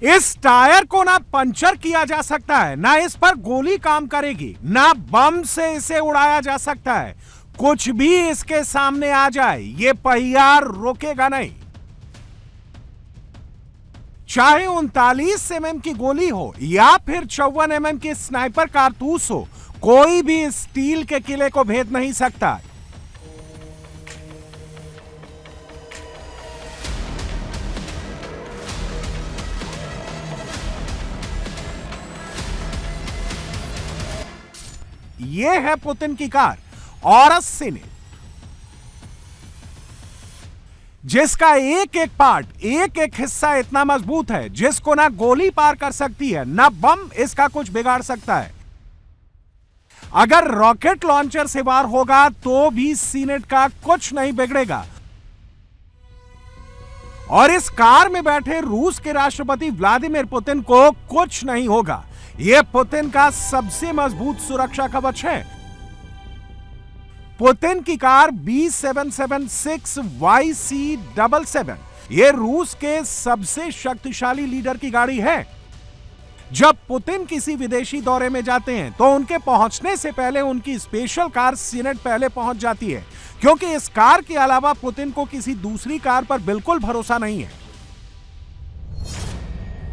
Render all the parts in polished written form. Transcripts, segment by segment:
इस टायर को ना पंचर किया जा सकता है, ना इस पर गोली काम करेगी, ना बम से इसे उड़ाया जा सकता है। कुछ भी इसके सामने आ जाए, ये पहिया रोकेगा नहीं। चाहे 39 mm की गोली हो या फिर 54 mm की स्नाइपर कारतूस हो, कोई भी स्टील के किले को भेद नहीं सकता। यह है पुतिन की कार औरस सीनेट, जिसका एक एक पार्ट, एक एक हिस्सा इतना मजबूत है जिसको ना गोली पार कर सकती है, ना बम इसका कुछ बिगाड़ सकता है। अगर रॉकेट लॉन्चर से वार होगा तो भी सीनेट का कुछ नहीं बिगड़ेगा। और इस कार में बैठे रूस के राष्ट्रपति व्लादिमीर पुतिन को कुछ नहीं होगा। यह पुतिन का सबसे मजबूत सुरक्षा कवच है। पुतिन की कार B776YC77 यह रूस के सबसे शक्तिशाली लीडर की गाड़ी है। जब पुतिन किसी विदेशी दौरे में जाते हैं तो उनके पहुंचने से पहले उनकी स्पेशल कार सीनेट पहले पहुंच जाती है, क्योंकि इस कार के अलावा पुतिन को किसी दूसरी कार पर बिल्कुल भरोसा नहीं है।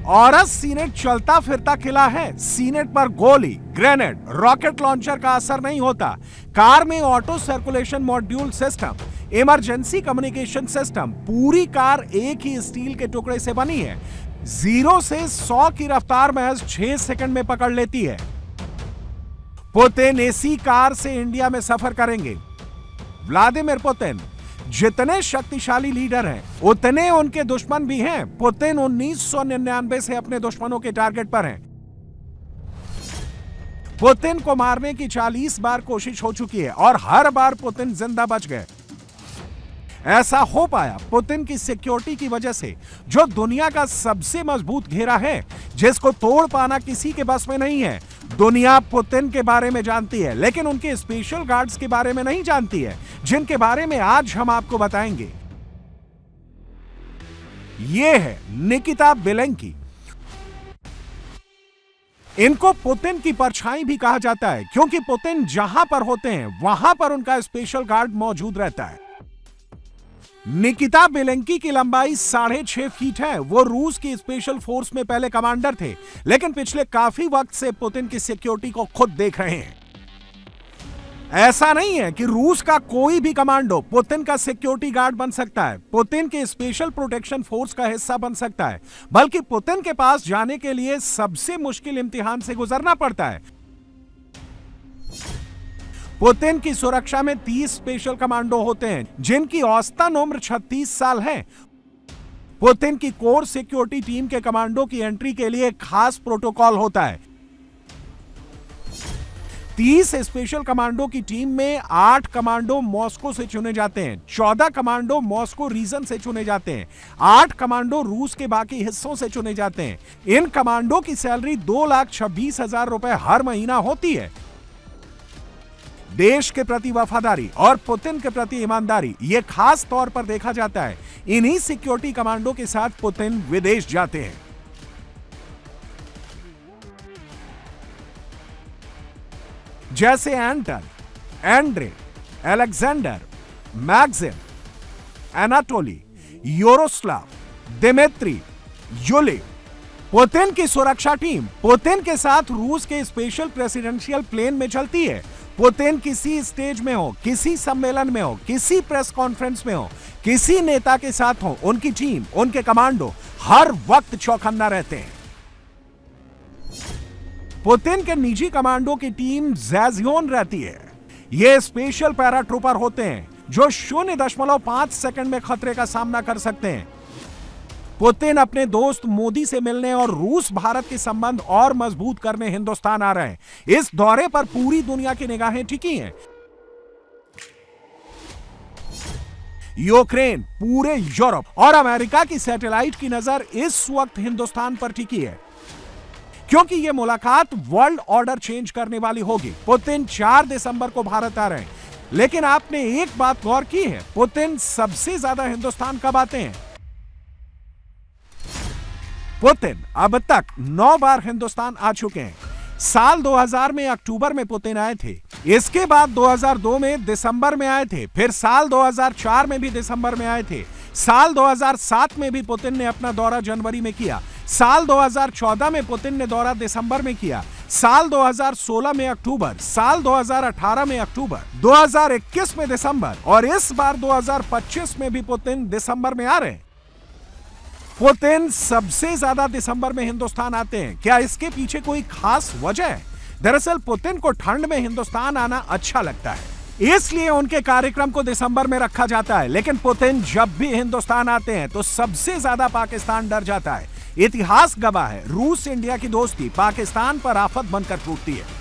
औरस सीनेट चलता फिरता किला है। सीनेट पर गोली, ग्रेनेड, रॉकेट लॉन्चर का असर नहीं होता। कार में auto circulation module system, emergency communication system, पूरी कार एक ही स्टील के टुकड़े से बनी है। 0 से 100 की रफ्तार महज 6 सेकंड में पकड़ लेती है। पुतिन इसी कार से इंडिया में सफर करेंगे। व्लादिमीर पुतिन जितने शक्तिशाली लीडर हैं, उतने उनके दुश्मन भी हैं। पुतिन 1999 से अपने दुश्मनों के टारगेट पर हैं। पुतिन को मारने की 40 बार कोशिश हो चुकी है और हर बार पुतिन जिंदा बच गए। ऐसा हो पाया पुतिन की सिक्योरिटी की वजह से, जो दुनिया का सबसे मजबूत घेरा है, जिसको तोड़ पाना किसी के बस में नहीं है। दुनिया पुतिन के बारे में जानती है, लेकिन उनके स्पेशल गार्ड्स के बारे में नहीं जानती है, जिनके बारे में आज हम आपको बताएंगे। यह है निकिता बेलेंकी। इनको पुतिन की परछाई भी कहा जाता है, क्योंकि पुतिन जहां पर होते हैं वहां पर उनका स्पेशल गार्ड मौजूद रहता है। निकिता बेलेंकी की लंबाई 6.5 फीट है। वो रूस की स्पेशल फोर्स में पहले कमांडर थे, लेकिन पिछले काफी वक्त से पुतिन की सिक्योरिटी को खुद देख रहे हैं। ऐसा नहीं है कि रूस का कोई भी कमांडो पुतिन का सिक्योरिटी गार्ड बन सकता है, पुतिन के स्पेशल प्रोटेक्शन फोर्स का हिस्सा बन सकता है, बल्कि पुतिन के पास जाने के लिए सबसे मुश्किल इम्तिहान से गुजरना पड़ता है। पुतिन की सुरक्षा में 30 स्पेशल कमांडो होते हैं, जिनकी औसतन उम्र 36 साल है। पुतिन की कोर सिक्योरिटी टीम के कमांडो की एंट्री के लिए खास प्रोटोकॉल होता है। 30 स्पेशल कमांडो की टीम में 8 कमांडो मॉस्को से चुने जाते हैं, 14 कमांडो मॉस्को रीजन से चुने जाते हैं, 8 कमांडो रूस के बाकी हिस्सों से चुने जाते हैं। इन कमांडो की सैलरी 2,26,000 रुपए हर महीना होती है। देश के प्रति वफादारी और पुतिन के प्रति ईमानदारी, यह खास तौर पर देखा जाता है। इन्हीं सिक्योरिटी कमांडो के साथ पुतिन विदेश जाते हैं। जैसे Anton, Andre, Alexander, Maxim, Anatoly, Yaroslav, Dmitry, Yuli. Putin की सुरक्षा टीम पुतिन के साथ रूस के स्पेशल प्रेसिडेंशियल प्लेन में चलती है। पुतिन किसी स्टेज में हो, किसी सम्मेलन में हो, किसी प्रेस कॉन्फ्रेंस में हो, किसी नेता के साथ हो, उनकी टीम, उनके कमांडो हर वक्त चौकन्ना रहते हैं। पुतिन के निजी कमांडो की टीम ज़ैज़ियोन रहती है। ये स्पेशल पैराट्रूपर होते हैं जो 0.5 सेकंड में खतरे का सामना कर सकते हैं। पुतिन अपने दोस्त मोदी से मिलने और रूस भारत के संबंध और मजबूत करने हिंदुस्तान आ रहे हैं। इस दौरे पर पूरी दुनिया की निगाहें टिकी हैं। यूक्रेन, पूरे यूरोप और अमेरिका की सैटेलाइट की नजर इस वक्त हिंदुस्तान पर टिकी है, क्योंकि यह मुलाकात वर्ल्ड ऑर्डर चेंज करने वाली होगी। पुतिन 4 दिसंबर को भारत आ रहे हैं, लेकिन आपने एक बात गौर की है, पुतिन सबसे ज्यादा हिंदुस्तान कब आते हैं? पुतिन अब तक 9 बार हिंदुस्तान आ चुके हैं। साल 2000 में अक्टूबर में पुतिन आए थे, इसके बाद 2002 में दिसंबर में आए थे, फिर साल 2004 में भी दिसंबर में आए थे, साल 2007 में भी पुतिन ने अपना दौरा जनवरी में किया, साल 2014 में पुतिन ने दौरा दिसंबर में किया, साल 2016 में अक्टूबर, साल 2018 में अक्टूबर, 2021 में दिसंबर और इस बार 2025 में भी पुतिन दिसंबर में आ रहे हैं। पुतिन सबसे ज्यादा दिसंबर में हिंदुस्तान आते हैं। क्या इसके पीछे कोई खास वजह है? दरअसल पुतिन को ठंड में हिंदुस्तान आना अच्छा लगता है, इसलिए उनके कार्यक्रम को दिसंबर में रखा जाता है। लेकिन पुतिन जब भी हिंदुस्तान आते हैं तो सबसे ज्यादा पाकिस्तान डर जाता है। इतिहास गवाह है, रूस इंडिया की दोस्ती पाकिस्तान पर आफत बनकर फूटती है।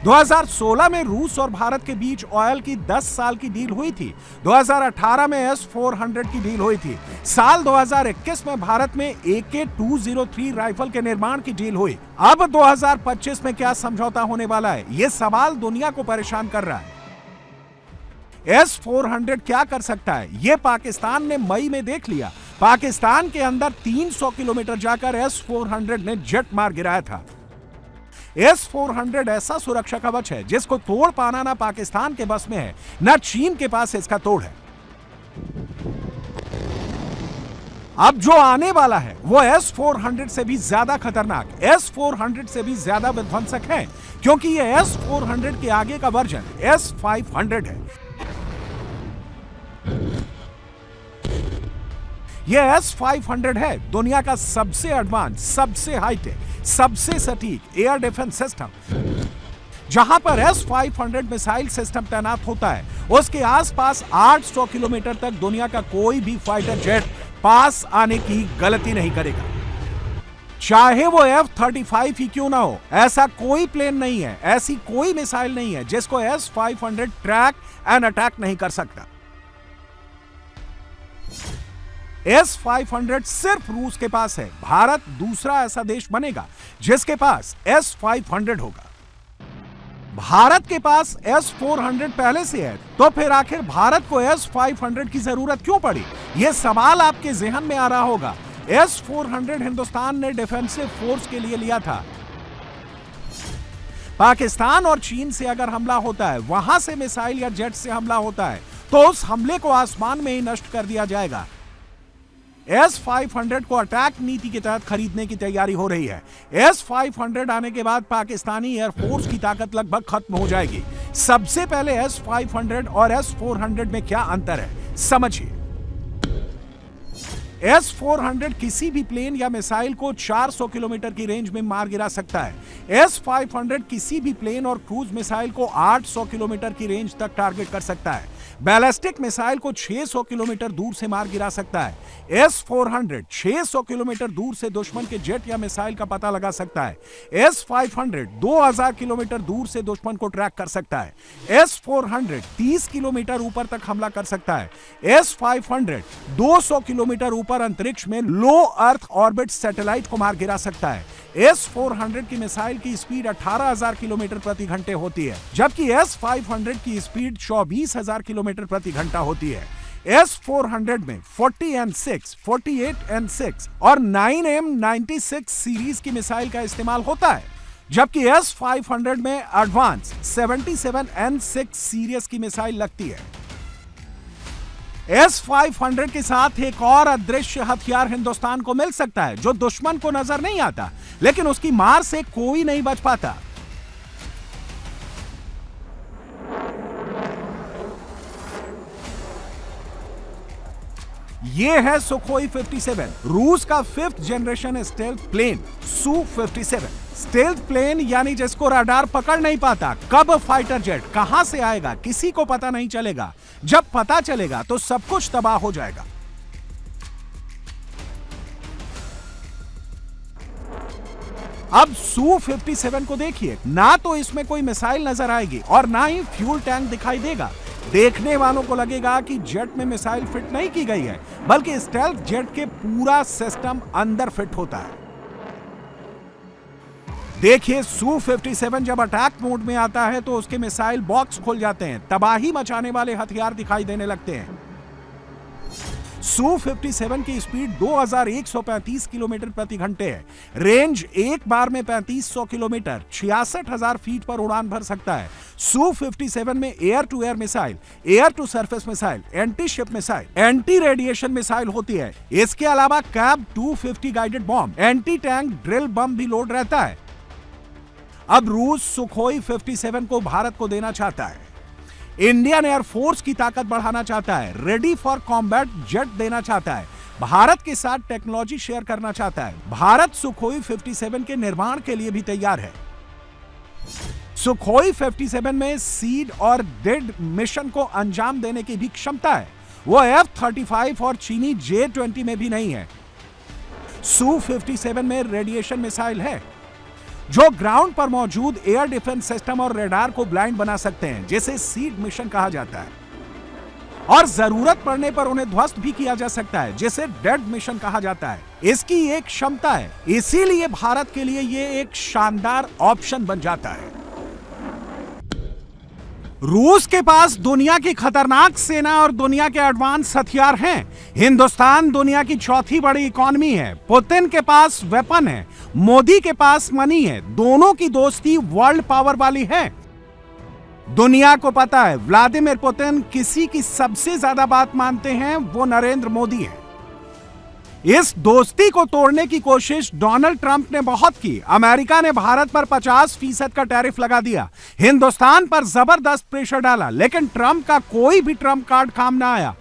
2016 में रूस और भारत के बीच ऑयल की 10 साल की डील हुई थी। 2018 में S-400 की डील हुई थी। साल 2021 में भारत में AK-203 राइफल के निर्माण की डील हुई। अब 2025 में क्या समझौता होने वाला है, यह सवाल दुनिया को परेशान कर रहा है। S-400 क्या कर सकता है, यह पाकिस्तान ने मई में देख लिया। पाकिस्तान के अंदर 300 किलोमीटर जाकर S-400 ने जेट मार गिराया था। S-400 ऐसा सुरक्षा कवच है जिसको तोड़ पाना ना पाकिस्तान के बस में है, ना चीन के पास इसका तोड़ है। अब जो आने वाला है वो S-400 से भी ज्यादा खतरनाक, S-400 से भी ज्यादा विध्वंसक है, क्योंकि ये S-400 के आगे का वर्जन S-500 है। यह S-500 है दुनिया का सबसे एडवांस, सबसे हाईटेक, सबसे सटीक एयर डिफेंस सिस्टम। जहां पर S-500 मिसाइल सिस्टम तैनात होता है, उसके आसपास 800 किलोमीटर तक दुनिया का कोई भी फाइटर जेट पास आने की गलती नहीं करेगा, चाहे वो F-35 ही क्यों ना हो। ऐसा कोई प्लेन नहीं है, ऐसी कोई मिसाइल नहीं है जिसको S-500 ट्रैक एंड अटैक नहीं कर सकता। S-500 सिर्फ रूस के पास है। भारत दूसरा ऐसा देश बनेगा जिसके पास S-500 होगा। भारत के पास S-400 पहले से है, तो फिर आखिर भारत को S-500 की जरूरत क्यों पड़ी? यह सवाल आपके जहन में आ रहा होगा। S-400 हिंदुस्तान ने डिफेंसिव फोर्स के लिए लिया था। पाकिस्तान और चीन से अगर हमला होता है, वहां से मिसाइल या जेट से हमला होता है, तो उस हमले को आसमान में ही नष्ट कर दिया जाएगा। S-500 को अटैक नीति के तहत खरीदने की तैयारी हो रही है। S-500 आने के बाद पाकिस्तानी एयरफोर्स की ताकत लगभग खत्म हो जाएगी। सबसे पहले S-500 और S-400 में क्या अंतर है, समझिए। S-400 किसी भी प्लेन या मिसाइल को 400 किलोमीटर की रेंज में मार गिरा सकता है। S-500 किसी भी प्लेन और क्रूज मिसाइल को 800 किलोमीटर की रेंज तक टारगेट कर सकता है। बैलिस्टिक मिसाइल को 600 किलोमीटर दूर से मार गिरा सकता है। S-400 600 किलोमीटर दूर से दुश्मन के जेट या मिसाइल का पता लगा सकता है। S-500 2000 किलोमीटर दूर से दुश्मन को ट्रैक कर सकता है। S-400 30 किलोमीटर ऊपर तक हमला कर सकता है। S-500 200 किलोमीटर ऊपर अंतरिक्ष में लो अर्थ ऑर्बिट सैटेलाइट को मार गिरा सकता है। S-400 की मिसाइल की स्पीड 18,000 किलोमीटर प्रति घंटे होती है, जबकि S-500 की स्पीड 24,000 किलोमीटर प्रति घंटा होती है। S-400 में 40M6, 48M6 और 9M96 सीरीज की मिसाइल का इस्तेमाल होता है, जबकि S-500 में एडवांस 77N6 सीरीज की मिसाइल लगती है। S-500 के साथ एक और अदृश्य हथियार हिंदुस्तान को मिल सकता है, जो दुश्मन को नजर नहीं आता, लेकिन उसकी मार से कोई नहीं बच पाता। यह है सुखोई 57, रूस का 5th generation stealth plane Su-57। Stealth plane यानी जिसको रडार पकड़ नहीं पाता। कब फाइटर जेट कहां से आएगा किसी को पता नहीं चलेगा। जब पता चलेगा तो सब कुछ तबाह हो जाएगा। अब Su-57 को देखिए, ना तो इसमें कोई मिसाइल नजर आएगी और ना ही फ्यूल टैंक दिखाई देगा। देखने वालों को लगेगा कि जेट में मिसाइल फिट नहीं की गई है, बल्कि स्टेल्थ जेट के पूरा सिस्टम अंदर फिट होता है। देखिए, Su-57 जब अटैक मोड में आता है तो उसके मिसाइल बॉक्स खुल जाते हैं, तबाही मचाने वाले हथियार दिखाई देने लगते हैं। Su-57 की स्पीड 2135 किलोमीटर प्रति घंटे है। रेंज एक बार में 3500 किलोमीटर 66,000 फीट पर उड़ान भर सकता है। Su-57 में air to air missile, air to surface missile, anti ship missile, anti radiation missile होती है। इसके अलावा KAB 250 guided bomb, anti tank drill बम भी लोड रहता है। अब रूस सुखोई 57 को भारत को देना चाहता है। इंडियन एयरफोर्स की ताकत बढ़ाना चाहता है। रेडी फॉर कॉम्बैट जेट देना चाहता है। भारत के साथ टेक्नोलॉजी शेयर करना चाहता है। भारत सुखोई 57 के निर्माण के लिए भी तैयार है। सुखोई 57 में सीड और डेड मिशन को अंजाम देने की भी क्षमता है। वो F-35 और चीनी J-20 में भी नहीं है। Su-57 में रेडिएशन मिसाइल है जो ग्राउंड पर मौजूद एयर डिफेंस सिस्टम और रडार को ब्लाइंड बना सकते हैं, जिसे सीड मिशन कहा जाता है। और जरूरत पड़ने पर उन्हें ध्वस्त भी किया जा सकता है, जिसे डेड मिशन कहा जाता है। इसकी एक क्षमता है, इसीलिए भारत के लिए यह एक शानदार ऑप्शन बन जाता है। रूस के पास दुनिया की खतरनाक सेना और दुनिया के एडवांस हथियार हैं। हिंदुस्तान दुनिया की चौथी बड़ी इकोनॉमी है। पुतिन के पास वेपन है, मोदी के पास मनी है। दोनों की दोस्ती वर्ल्ड पावर वाली है। दुनिया को पता है व्लादिमीर पुतिन किसी की सबसे ज्यादा बात मानते हैं, वो नरेंद्र मोदी है। इस दोस्ती को तोड़ने की कोशिश डोनाल्ड ट्रंप ने बहुत की। अमेरिका ने भारत पर 50% का टैरिफ लगा दिया, हिंदुस्तान पर जबरदस्त प्रेशर डाला, लेकिन ट्रंप का कोई भी ट्रंप कार्ड काम ना आया।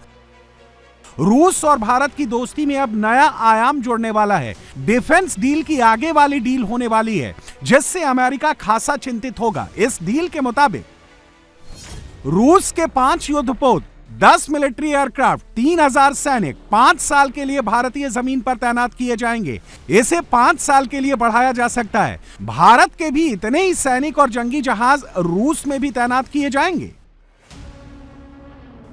रूस और भारत की दोस्ती में अब नया आयाम जुड़ने वाला है। डिफेंस डील की आगे वाली डील होने वाली है, जिससे अमेरिका खासा चिंतित होगा। इस डील के मुताबिक रूस के 5 युद्धपोत, 10 मिलिट्री एयरक्राफ्ट, 3000 सैनिक 5 साल के लिए भारतीय जमीन पर तैनात किए जाएंगे। इसे 5 साल के लिए बढ़ाया जा सकता है। भारत के भी इतने ही सैनिक और जंगी जहाज रूस में भी तैनात किए जाएंगे।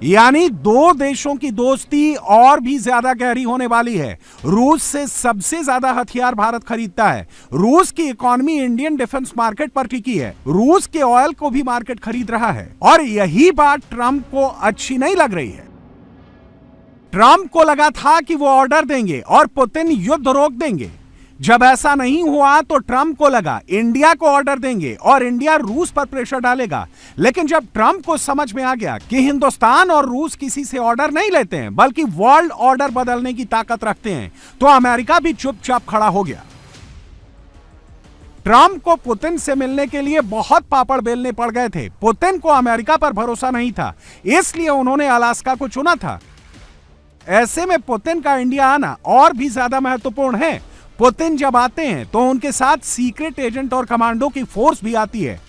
यानी दो देशों की दोस्ती और भी ज्यादा गहरी होने वाली है। रूस से सबसे ज्यादा हथियार भारत खरीदता है। रूस की इकोनॉमी इंडियन डिफेंस मार्केट पर टिकी है। रूस के ऑयल को भी मार्केट खरीद रहा है। और यही बात ट्रंप को अच्छी नहीं लग रही है। ट्रंप को लगा था कि वो ऑर्डर देंगे और पुतिन युद्ध रोक देंगे। जब ऐसा नहीं हुआ तो ट्रंप को लगा इंडिया को ऑर्डर देंगे और इंडिया रूस पर प्रेशर डालेगा। लेकिन जब ट्रंप को समझ में आ गया कि हिंदुस्तान और रूस किसी से ऑर्डर नहीं लेते हैं, बल्कि वर्ल्ड ऑर्डर बदलने की ताकत रखते हैं, तो अमेरिका भी चुपचाप खड़ा हो गया। ट्रंप को पुतिन से मिलने के लिए बहुत पापड़ बेलने पड़ गए थे। पुतिन को अमेरिका पर भरोसा नहीं था, इसलिए उन्होंने अलास्का को चुना था। ऐसे में पुतिन का इंडिया आना और भी ज्यादा महत्वपूर्ण है। पुतिन जब आते हैं तो उनके साथ सीक्रेट एजेंट और कमांडो की फोर्स भी आती है।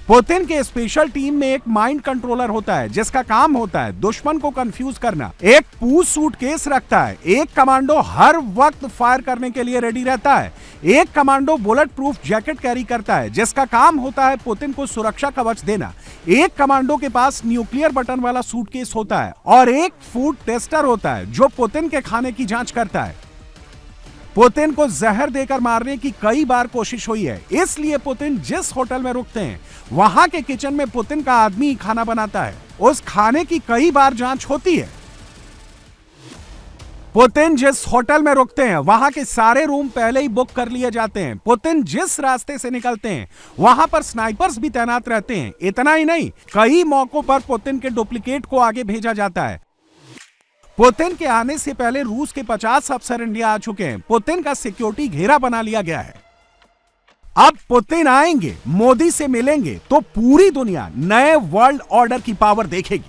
पुतिन के स्पेशल टीम में एक माइंड कंट्रोलर होता है, जिसका काम होता है दुश्मन को कंफ्यूज करना। एक पूछ सूटकेस रखता है। एक कमांडो हर वक्त फायर करने के लिए रेडी रहता है। एक commando bullet proof jacket carry करता है, जिसका काम होता है पुतिन को सुरक्षा कवच देना। एक कमांडो के पास न्यूक्लियर बटन वाला सूटकेस होता है और एक फूड टेस्टर होता है, जो पुतिन के खाने की जांच करता है। पुतिन को जहर देकर मारने की कई बार कोशिश हुई है, इसलिए पुतिन जिस होटल में रुकते हैं वहां के किचन में पुतिन का आदमी खाना बनाता है। उस खाने की कई बार जांच होती है। पुतिन जिस होटल में रुकते हैं वहां के सारे रूम पहले ही बुक कर लिए जाते हैं। पुतिन जिस रास्ते से निकलते हैं वहां पर स्नाइपर्स भी तैनात रहते हैं। इतना ही नहीं, कई मौकों पर पुतिन के डुप्लीकेट को आगे भेजा जाता है। पुतिन के आने से पहले रूस के 50 अफसर इंडिया आ चुके हैं। पुतिन का सिक्योरिटी घेरा बना लिया गया है। अब पुतिन आएंगे, मोदी से मिलेंगे, तो पूरी दुनिया नए वर्ल्ड ऑर्डर की पावर देखेगी।